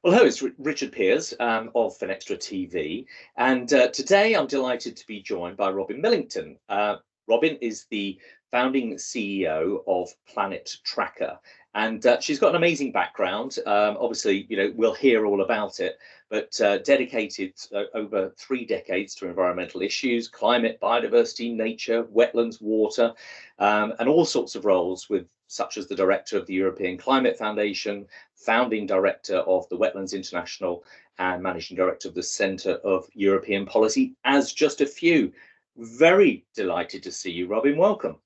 Well, hello, it's Richard Pears of Finextra TV, and today I'm delighted to be joined by Robin Millington. Robin is the founding CEO of Planet Tracker, and she's got an amazing background. Obviously, we'll hear all about it, but dedicated over 3 decades to environmental issues, climate, biodiversity, nature, wetlands, water, and all sorts of roles with such as the director of the European Climate Foundation, founding director of the Wetlands International, and managing director of the Centre of European Policy, as just a few. Very delighted to see you, Robin. Welcome.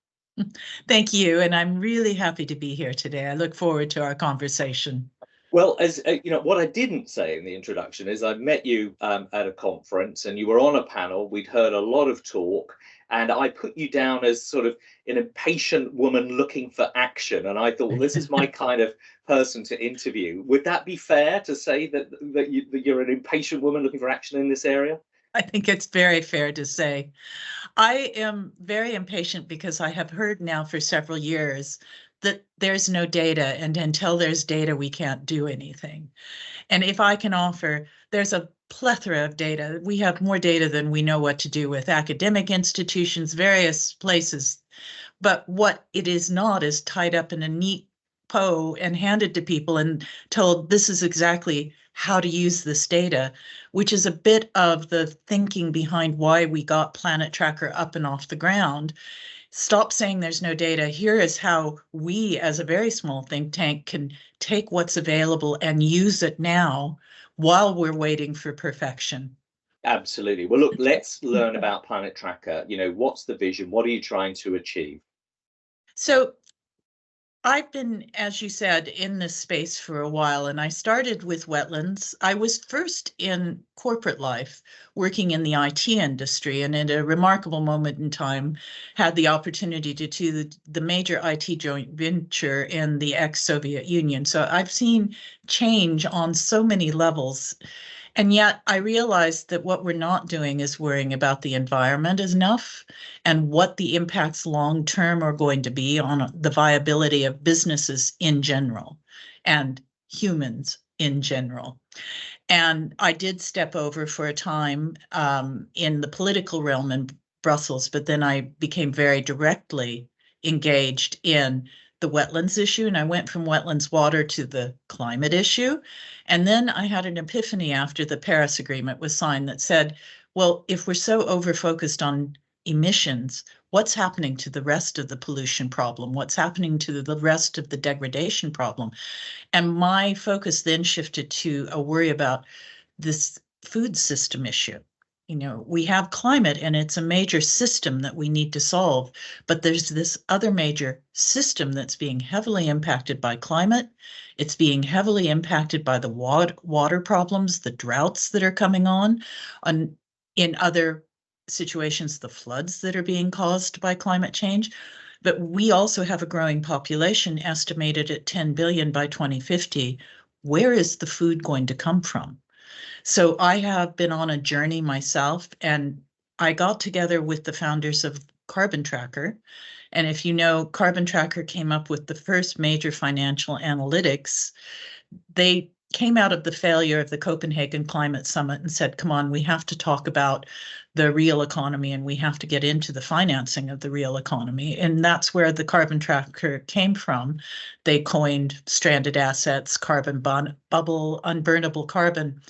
Thank you. And I'm really happy to be here today. I look forward to our conversation. Well, as you know, what I didn't say in the introduction is I met you at a conference and you were on a panel. We'd heard a lot of talk, and I put you down as sort of an impatient woman looking for action. And I thought, well, this is my kind of person to interview. Would that be fair to say that you're an impatient woman looking for action in this area? I think it's very fair to say. I am very impatient because I have heard now for several years that there's no data, and until there's data, we can't do anything. And if I can offer, there's a plethora of data. We have more data than we know what to do with, academic institutions, various places. But what it is not is tied up in a neat bow and handed to people and told this is exactly how to use this data, which is a bit of the thinking behind why we got Planet Tracker up and off the ground. Stop saying there's no data. Here is how we, as a very small think tank, can take what's available and use it now while we're waiting for perfection. Absolutely. Well, look, let's learn about Planet Tracker. What's the vision? What are you trying to achieve? So I've been, as you said, in this space for a while, and I started with wetlands. I was first in corporate life, working in the IT industry, and at a remarkable moment in time, had the opportunity to do the major IT joint venture in the ex-Soviet Union. So I've seen change on so many levels. And yet I realized that what we're not doing is worrying about the environment enough and what the impacts long-term are going to be on the viability of businesses in general and humans in general. And I did step over for a time in the political realm in Brussels, but then I became very directly engaged in the wetlands issue, and I went from wetlands water to the climate issue. And then I had an epiphany after the Paris Agreement was signed that said, well, if we're so over-focused on emissions, what's happening to the rest of the pollution problem? What's happening to the rest of the degradation problem? And my focus then shifted to a worry about this food system issue. We have climate and it's a major system that we need to solve, but there's this other major system that's being heavily impacted by climate. It's being heavily impacted by the water problems, the droughts that are coming on in other situations, the floods that are being caused by climate change. But we also have a growing population estimated at 10 billion by 2050. Where is the food going to come from? So I have been on a journey myself, and I got together with the founders of Carbon Tracker. And if you know, Carbon Tracker came up with the first major financial analytics. They came out of the failure of the Copenhagen Climate Summit and said, come on, we have to talk about the real economy and we have to get into the financing of the real economy. And that's where the Carbon Tracker came from. They coined stranded assets, carbon bubble, unburnable carbon.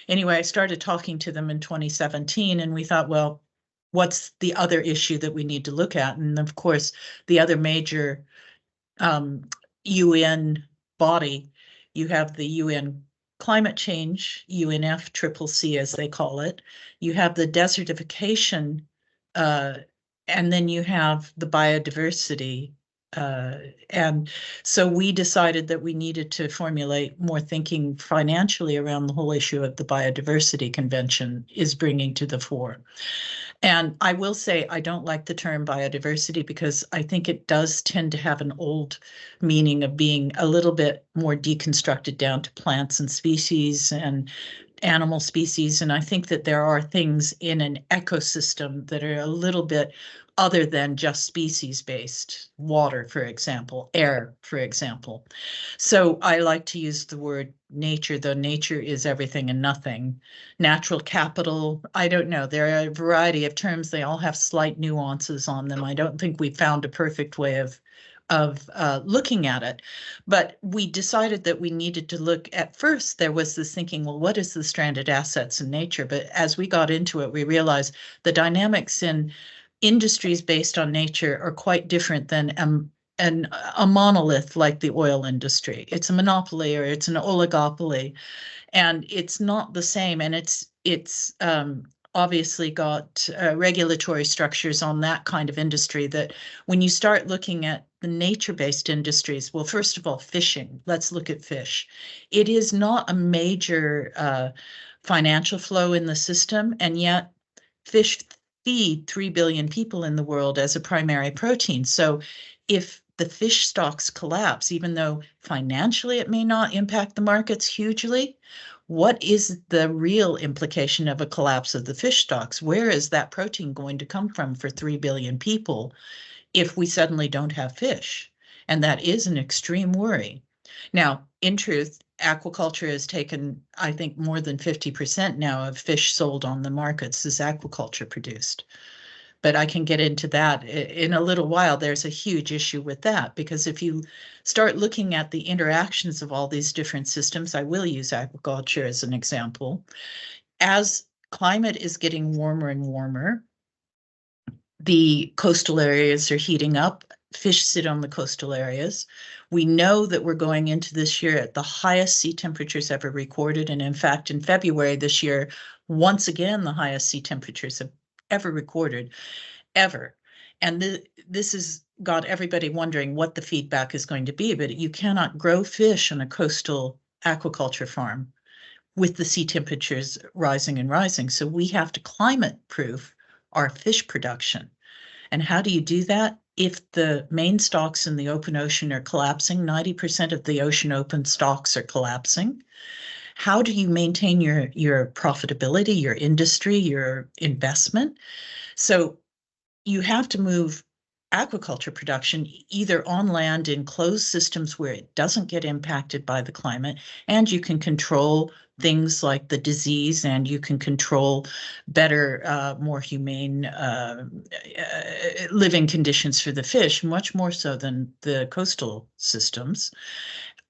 Anyway, I started talking to them in 2017 and we thought, well, what's the other issue that we need to look at? And of course, the other major UN body, you have the UN climate change, UNFCCC as they call it. You have the desertification, and then you have the biodiversity. And so we decided that we needed to formulate more thinking financially around the whole issue of the biodiversity convention is bringing to the fore. And I will say I don't like the term biodiversity because I think it does tend to have an old meaning of being a little bit more deconstructed down to plants and species and animal species. And I think that there are things in an ecosystem that are a little bit other than just species-based water, for example, air, for example. So I like to use the word nature, though nature is everything and nothing. Natural capital, I don't know. There are a variety of terms. They all have slight nuances on them. I don't think we found a perfect way of looking at it. But we decided that we needed to look, at first there was this thinking, well, what is the stranded assets in nature? But as we got into it, we realized the dynamics in industries based on nature are quite different than a monolith like the oil industry. It's a monopoly or it's an oligopoly, and it's not the same. And it's obviously got regulatory structures on that kind of industry that when you start looking at the nature-based industries, well, first of all, fishing, let's look at fish. It is not a major financial flow in the system, and yet fish feed 3 billion people in the world as a primary protein. So if the fish stocks collapse, even though financially it may not impact the markets hugely, what is the real implication of a collapse of the fish stocks? Where is that protein going to come from for 3 billion people if we suddenly don't have fish? And that is an extreme worry. Now, in truth, aquaculture has taken, I think, more than 50% now of fish sold on the markets is aquaculture produced. But I can get into that in a little while. There's a huge issue with that, because if you start looking at the interactions of all these different systems, I will use aquaculture as an example. As climate is getting warmer and warmer, the coastal areas are heating up. Fish sit on the coastal areas. We know that we're going into this year at the highest sea temperatures ever recorded. And in fact, in February this year, once again, the highest sea temperatures have ever recorded, ever. And this has got everybody wondering what the feedback is going to be. But you cannot grow fish on a coastal aquaculture farm with the sea temperatures rising and rising. So we have to climate proof our fish production. And how do you do that? If the main stocks in the open ocean are collapsing, 90% of the ocean open stocks are collapsing. How do you maintain your profitability, your industry, your investment? So you have to move aquaculture production either on land in closed systems where it doesn't get impacted by the climate, and you can control things like the disease, and you can control better, more humane living conditions for the fish, much more so than the coastal systems.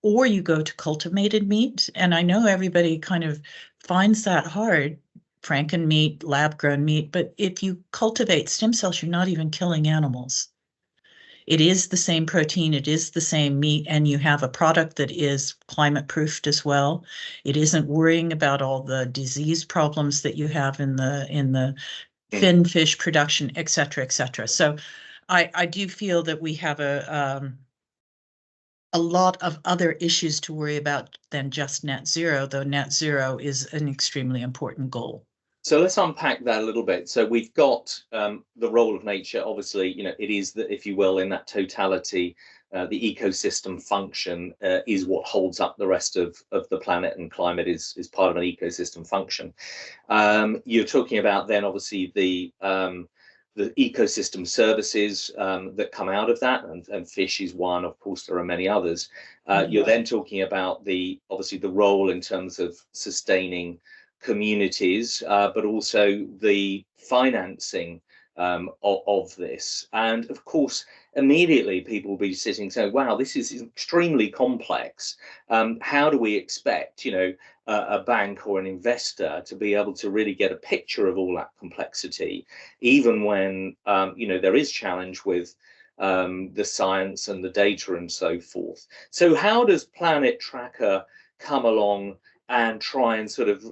Or you go to cultivated meat, and I know everybody kind of finds that hard, Franken meat, lab-grown meat, but if you cultivate stem cells, you're not even killing animals. It is the same protein, it is the same meat, and you have a product that is climate-proofed as well. It isn't worrying about all the disease problems that you have in the fin fish production, et cetera, et cetera. So I do feel that we have a lot of other issues to worry about than just net zero, though net zero is an extremely important goal. So let's unpack that a little bit. So we've got the role of nature. Obviously, it is that, if you will, in that totality, the ecosystem function is what holds up the rest of the planet, and climate is part of an ecosystem function. You're talking about then obviously the ecosystem services that come out of that, and fish is one. Of course, there are many others. You're then talking about obviously the role in terms of sustaining communities, but also the financing of this. And of course, immediately people will be sitting saying, wow, this is extremely complex. How do we expect, a bank or an investor to be able to really get a picture of all that complexity, even when, there is challenge with the science and the data and so forth. So how does Planet Tracker come along and try and sort of,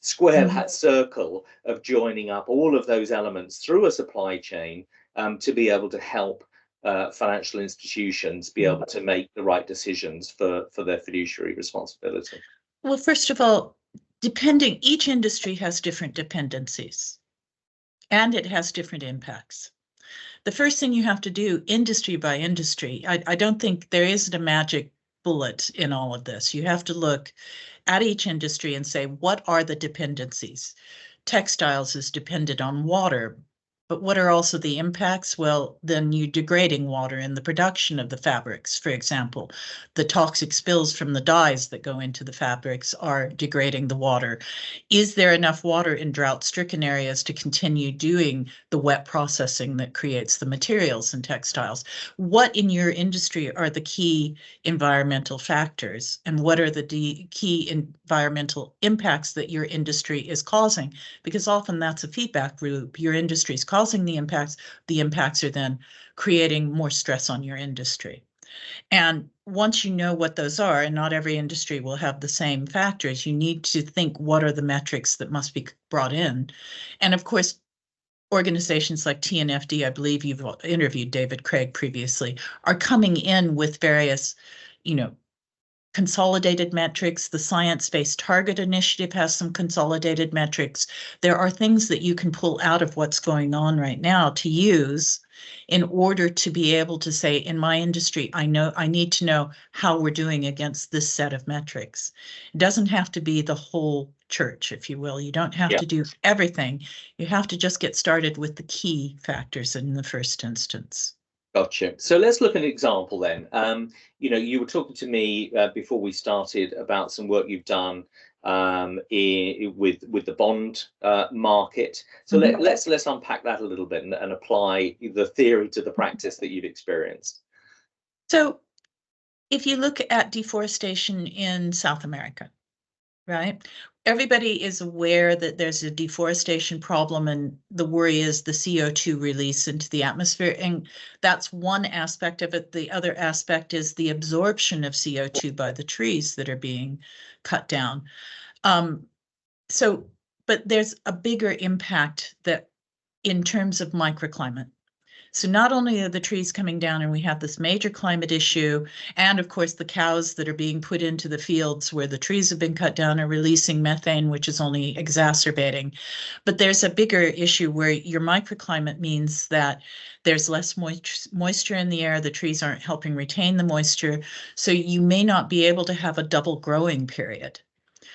square that circle of joining up all of those elements through a supply chain to be able to help financial institutions be able to make the right decisions for their fiduciary responsibility? Well, first of all, each industry has different dependencies, and it has different impacts. The first thing you have to do, industry by industry, I don't think there isn't a magic bullet in all of this. You have to look at each industry and say, what are the dependencies? Textiles is dependent on water, but what are also the impacts? Well, then you're degrading water in the production of the fabrics, for example. The toxic spills from the dyes that go into the fabrics are degrading the water. Is there enough water in drought-stricken areas to continue doing the wet processing that creates the materials and textiles? What in your industry are the key environmental factors, and what are the key environmental impacts that your industry is causing? Because often that's a feedback loop. Your industry is causing the impacts are then creating more stress on your industry. And once you know what those are, and not every industry will have the same factors, you need to think, what are the metrics that must be brought in? And of course, organizations like TNFD, I believe you've interviewed David Craig previously, are coming in with various, consolidated metrics. The Science-Based Target Initiative has some consolidated metrics. There are things that you can pull out of what's going on right now to use in order to be able to say, in my industry, I need to know how we're doing against this set of metrics. It doesn't have to be the whole church, if you will. You don't have to do everything. You have to just get started with the key factors in the first instance. Gotcha. So let's look at an example then. You were talking to me before we started about some work you've done with the bond market. So let's unpack that a little bit and apply the theory to the practice that you've experienced. So if you look at deforestation in South America, right? Everybody is aware that there's a deforestation problem, and the worry is the CO2 release into the atmosphere. And that's one aspect of it. The other aspect is the absorption of CO2 by the trees that are being cut down. But there's a bigger impact that in terms of microclimate. So not only are the trees coming down and we have this major climate issue, and of course the cows that are being put into the fields where the trees have been cut down are releasing methane, which is only exacerbating. But there's a bigger issue where your microclimate means that there's less moisture in the air, the trees aren't helping retain the moisture, so you may not be able to have a double growing period.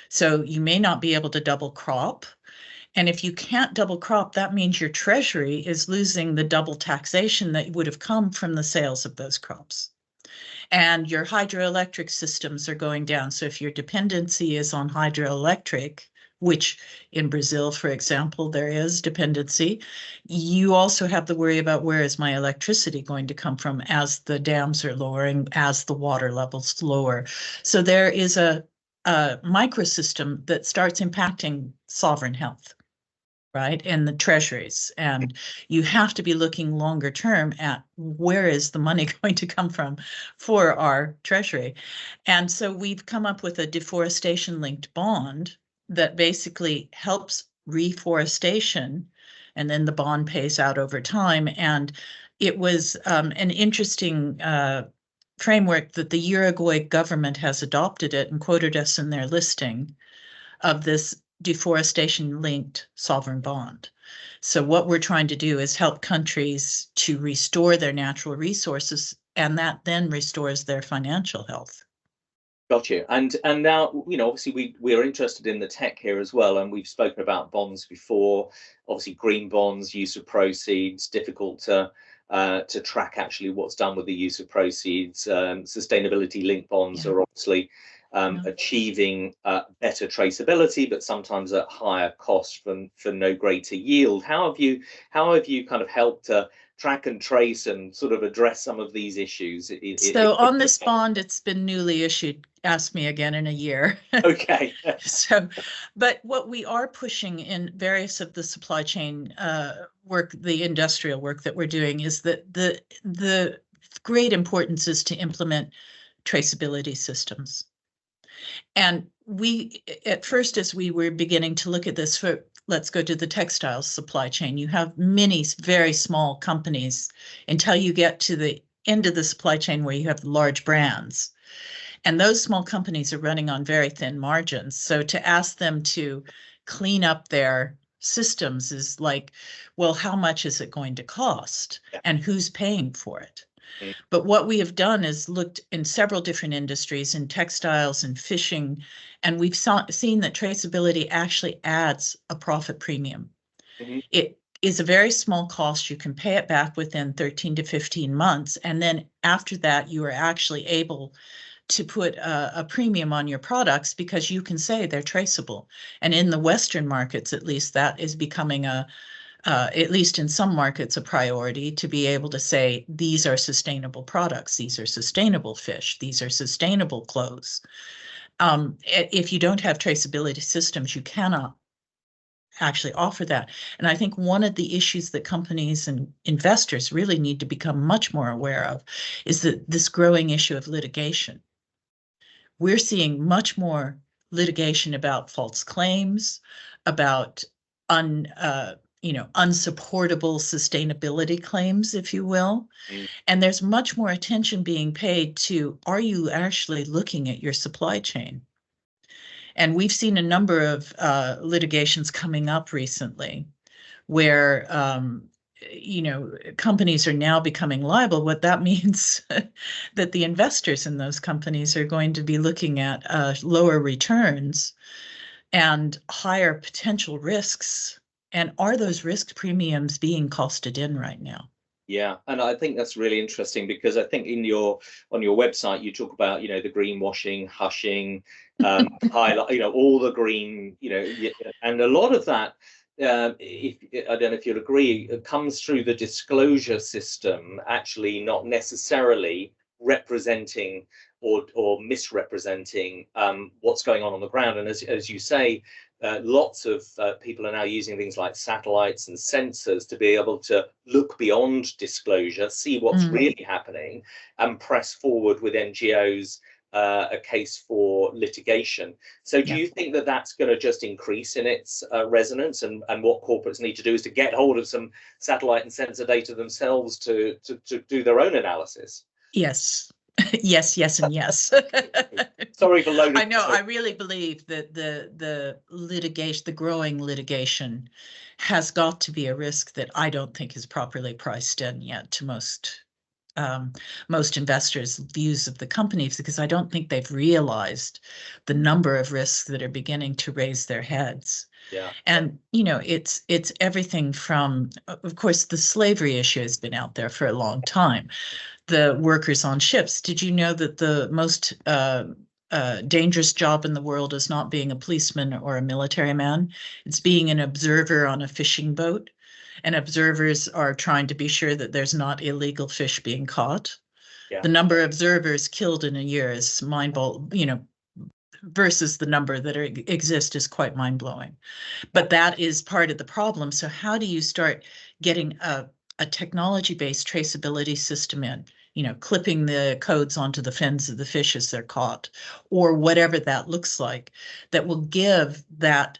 So you may not be able to double crop. And if you can't double crop, that means your treasury is losing the double taxation that would have come from the sales of those crops. And your hydroelectric systems are going down. So if your dependency is on hydroelectric, which in Brazil, for example, there is dependency, you also have the worry about where is my electricity going to come from as the dams are lowering, as the water levels lower. So there is a microsystem that starts impacting sovereign health, right, and the treasuries. And you have to be looking longer term at where is the money going to come from for our treasury. And so we've come up with a deforestation-linked bond that basically helps reforestation, and then the bond pays out over time. And it was an interesting framework that the Uruguay government has adopted it and quoted us in their listing of this deforestation-linked sovereign bond. So what we're trying to do is help countries to restore their natural resources, and that then restores their financial health. Got you. And now, obviously we are interested in the tech here as well, and we've spoken about bonds before. Obviously, green bonds, use of proceeds, difficult to track actually what's done with the use of proceeds. Sustainability-linked bonds are obviously achieving better traceability, but sometimes at higher cost for no greater yield. How have you kind of helped track and trace and sort of address some of these issues? So on this bond, it's been newly issued. Ask me again in a year. Okay. But what we are pushing in various of the supply chain work, the industrial work that we're doing, is that the great importance is to implement traceability systems. And we, at first, as we were beginning to look at this, let's go to the textiles supply chain. You have many very small companies until you get to the end of the supply chain where you have large brands. And those small companies are running on very thin margins. So to ask them to clean up their systems is like, well, how much is it going to cost? And who's paying for it? But what we have done is looked in several different industries, in textiles and fishing, and we've seen that traceability actually adds a profit premium. It is a very small cost. You can pay it back within 13 to 15 months. And then after that, you are actually able to put a premium on your products because you can say they're traceable. And in the Western markets, at least, that is becoming at least in some markets, a priority to be able to say, these are sustainable products, these are sustainable fish, these are sustainable clothes. If you don't have traceability systems, you cannot actually offer that. And I think one of the issues that companies and investors really need to become much more aware of is that this growing issue of litigation. We're seeing much more litigation about false claims, about unsupportable sustainability claims, if you will. And there's much more attention being paid to, are you actually looking at your supply chain? And we've seen a number of litigations coming up recently where companies are now becoming liable. What that means that the investors in those companies are going to be looking at lower returns and higher potential risks. And are those risk premiums being costed in right now? Yeah, and I think that's really interesting because I think on your website you talk about the greenwashing, hushing, highlight, all the green, and a lot of that. I don't know if you'll agree, it comes through the disclosure system, actually not necessarily representing or misrepresenting what's going on the ground. And as you say, lots of people are now using things like satellites and sensors to be able to look beyond disclosure, see what's really happening, and press forward with NGOs a case for litigation. So do you think that that's going to just increase in its resonance, and what corporates need to do is to get hold of some satellite and sensor data themselves to do their own analysis? Yes. Yes, and yes. Sorry for loading. I know. I really believe that the litigation, the growing litigation, has got to be a risk that I don't think is properly priced in yet to most investors' views of the companies, because I don't think they've realized the number of risks that are beginning to raise their heads. Yeah. And it's everything from, of course, the slavery issue has been out there for a long time. The workers on ships. Did you know that the most dangerous job in the world is not being a policeman or a military man? It's being an observer on a fishing boat. And observers are trying to be sure that there's not illegal fish being caught. Yeah. The number of observers killed in a year is mind-blowing, versus the number that exist is quite mind-blowing. But that is part of the problem. So how do you start getting a technology-based traceability system in? Clipping the codes onto the fins of the fish as they're caught, or whatever that looks like, that will give that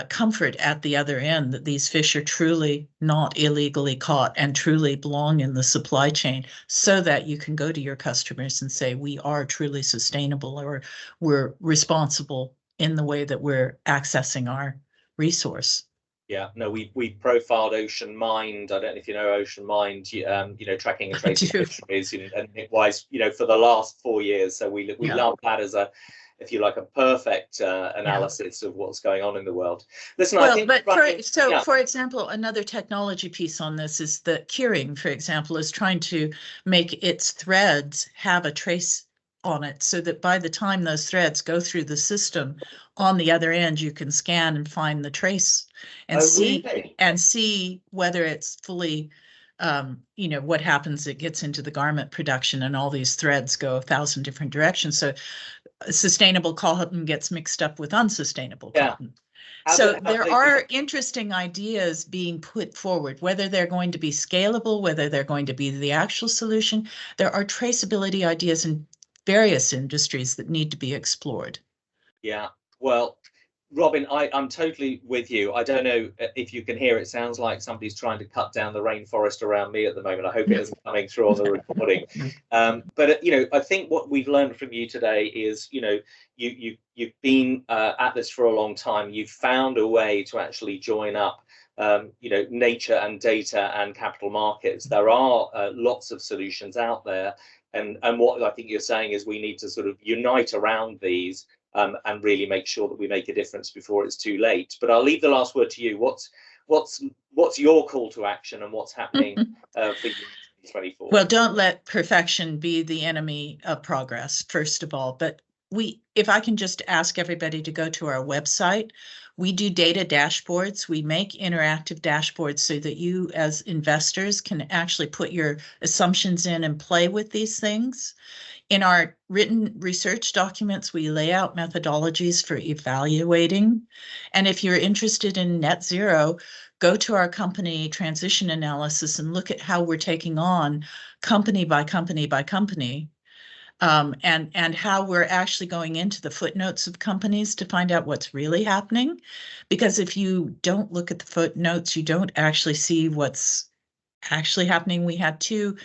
comfort at the other end that these fish are truly not illegally caught and truly belong in the supply chain, so that you can go to your customers and say, we are truly sustainable, or we're responsible in the way that we're accessing our resource. Yeah, no, we profiled Ocean Mind. I don't know if you know Ocean Mind. Tracking and tracing fisheries, and wise, for the last 4 years. So we love that as a, if you like, a perfect analysis of what's going on in the world. Listen, I think. For example, another technology piece on this is that curing, for example, is trying to make its threads have a trace on it, so that by the time those threads go through the system, on the other end you can scan and find the trace and see whether it's fully what happens. It gets into the garment production and all these threads go 1,000 different directions, so sustainable cotton gets mixed up with unsustainable cotton. So there are interesting ideas being put forward, whether they're going to be scalable, whether they're going to be the actual solution. There are traceability ideas in various industries that need to be explored. Yeah, well, Robin, I'm totally with you. I don't know if you can hear, it sounds like somebody's trying to cut down the rainforest around me at the moment. I hope it isn't coming through on the recording. But I think what we've learned from you today is, you've been at this for a long time. You've found a way to actually join up nature and data and capital markets. There are lots of solutions out there. And what I think you're saying is we need to sort of unite around these and really make sure that we make a difference before it's too late. But I'll leave the last word to you. What's what's your call to action and what's happening for you in 2024? Well, don't let perfection be the enemy of progress, first of all. But if I can just ask everybody to go to our website, we do data dashboards. We make interactive dashboards so that you as investors can actually put your assumptions in and play with these things. In our written research documents, we lay out methodologies for evaluating. And if you're interested in net zero, go to our company transition analysis and look at how we're taking on company by company by company, and how we're actually going into the footnotes of companies to find out what's really happening. Because if you don't look at the footnotes, you don't actually see what's actually happening. We had two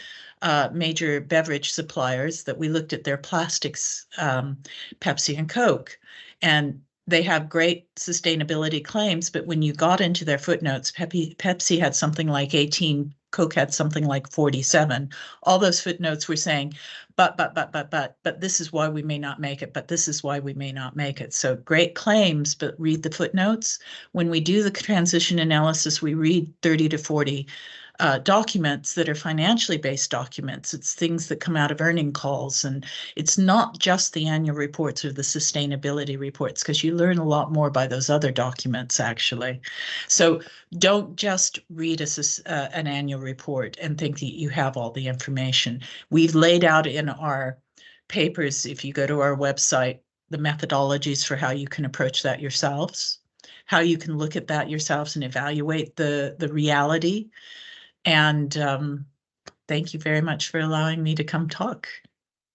major beverage suppliers that we looked at their plastics, Pepsi and Coke, and they have great sustainability claims, but when you got into their footnotes, Pepsi had something like 18, Coke had something like 47. All those footnotes were saying, but this is why we may not make it, but this is why we may not make it. So great claims, but read the footnotes. When we do the transition analysis, we read 30 to 40 documents that are financially based documents. It's things that come out of earning calls, and it's not just the annual reports or the sustainability reports, because you learn a lot more by those other documents, actually. So don't just read an annual report and think that you have all the information. We've laid out in our papers, if you go to our website, the methodologies for how you can approach that yourselves, how you can look at that yourselves and evaluate the reality. And thank you very much for allowing me to come talk.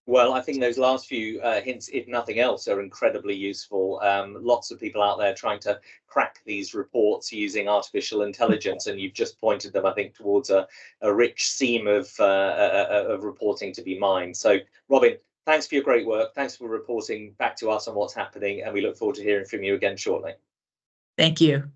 Well, I think those last few hints, if nothing else, are incredibly useful. Lots of people out there trying to crack these reports using artificial intelligence, and you've just pointed them, I think, towards a rich seam of reporting to be mined. So, Robin, thanks for your great work. Thanks for reporting back to us on what's happening, and we look forward to hearing from you again shortly. Thank you.